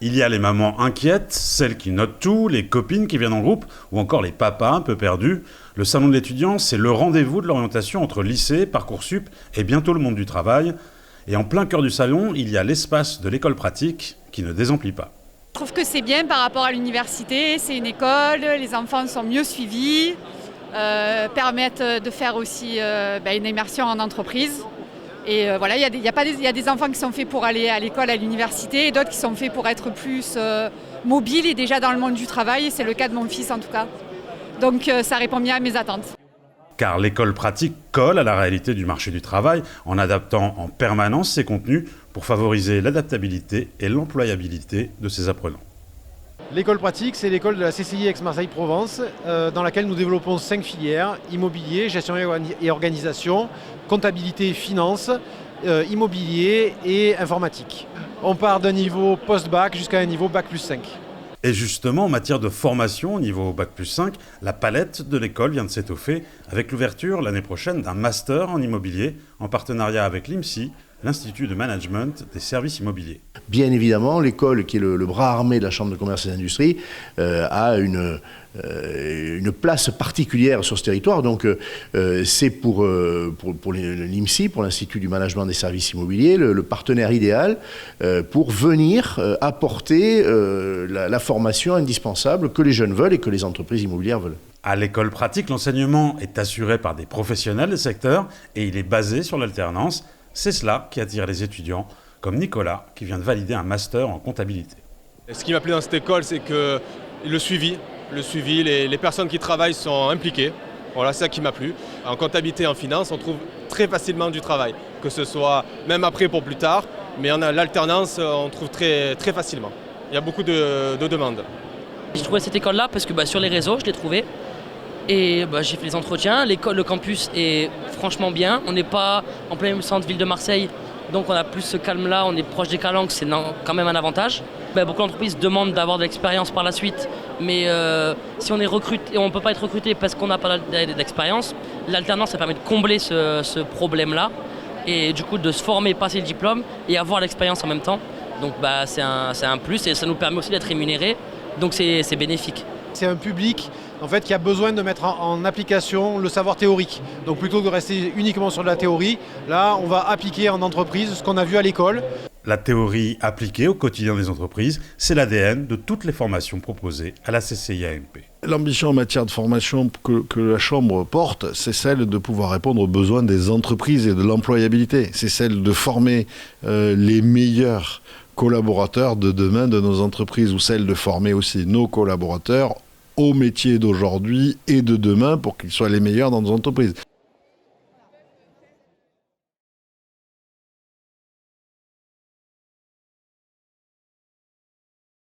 Il y a les mamans inquiètes, celles qui notent tout, les copines qui viennent en groupe, ou encore les papas un peu perdus. Le salon de l'étudiant, c'est le rendez-vous de l'orientation entre lycée, Parcoursup et bientôt le monde du travail. Et en plein cœur du salon, il y a l'espace de l'école pratique qui ne désemplit pas. Je trouve que c'est bien par rapport à l'université, c'est une école, les enfants sont mieux suivis, permettent de faire aussi une immersion en entreprise. Et voilà, il y a des enfants qui sont faits pour aller à l'école, à l'université, et d'autres qui sont faits pour être plus mobiles et déjà dans le monde du travail, et c'est le cas de mon fils en tout cas. Donc ça répond bien à mes attentes. Car l'école pratique colle à la réalité du marché du travail en adaptant en permanence ses contenus pour favoriser l'adaptabilité et l'employabilité de ses apprenants. L'école pratique, c'est l'école de la CCI Aix-Marseille-Provence, dans laquelle nous développons 5 filières: immobilier, gestion et organisation, comptabilité et finance, immobilier et informatique. On part d'un niveau post-bac jusqu'à un niveau bac+5. Et justement, en matière de formation au niveau bac+5, la palette de l'école vient de s'étoffer avec l'ouverture l'année prochaine d'un master en immobilier en partenariat avec l'IMSI, l'Institut de Management des Services Immobiliers. Bien évidemment, l'école, qui est le bras armé de la Chambre de commerce et d'industrie, a une place particulière sur ce territoire. Donc c'est pour l'IMSI, pour l'Institut du Management des Services Immobiliers, le partenaire idéal pour venir apporter la formation indispensable que les jeunes veulent et que les entreprises immobilières veulent. À l'école pratique, l'enseignement est assuré par des professionnels des secteurs et il est basé sur l'alternance. C'est cela qui attire les étudiants, comme Nicolas, qui vient de valider un master en comptabilité. Ce qui m'a plu dans cette école, c'est que le suivi, les personnes qui travaillent sont impliquées. Voilà, c'est ça qui m'a plu. En comptabilité et en finance, on trouve très facilement du travail, que ce soit même après pour plus tard, mais on a l'alternance, on trouve très, très facilement. Il y a beaucoup de demandes. J'ai trouvé cette école-là parce que sur les réseaux, je l'ai trouvée. Et j'ai fait les entretiens, le campus est franchement bien. On n'est pas en plein centre-ville de Marseille, donc on a plus ce calme-là, on est proche des calanques, c'est quand même un avantage. Beaucoup d'entreprises demandent d'avoir de l'expérience par la suite, mais si on est recruté, on ne peut pas être recruté parce qu'on n'a pas d'expérience. L'alternance, ça permet de combler ce problème-là, et du coup de se former, passer le diplôme et avoir l'expérience en même temps. Donc c'est un plus, et ça nous permet aussi d'être rémunérés, donc c'est bénéfique. C'est un public en fait, qui a besoin de mettre en application le savoir théorique. Donc plutôt que de rester uniquement sur de la théorie, là on va appliquer en entreprise ce qu'on a vu à l'école. La théorie appliquée au quotidien des entreprises, c'est l'ADN de toutes les formations proposées à la CCI-AMP. L'ambition en matière de formation que la Chambre porte, c'est celle de pouvoir répondre aux besoins des entreprises et de l'employabilité. C'est celle de former les meilleurs collaborateurs de demain de nos entreprises, ou celle de former aussi nos collaborateurs aux métiers d'aujourd'hui et de demain pour qu'ils soient les meilleurs dans nos entreprises.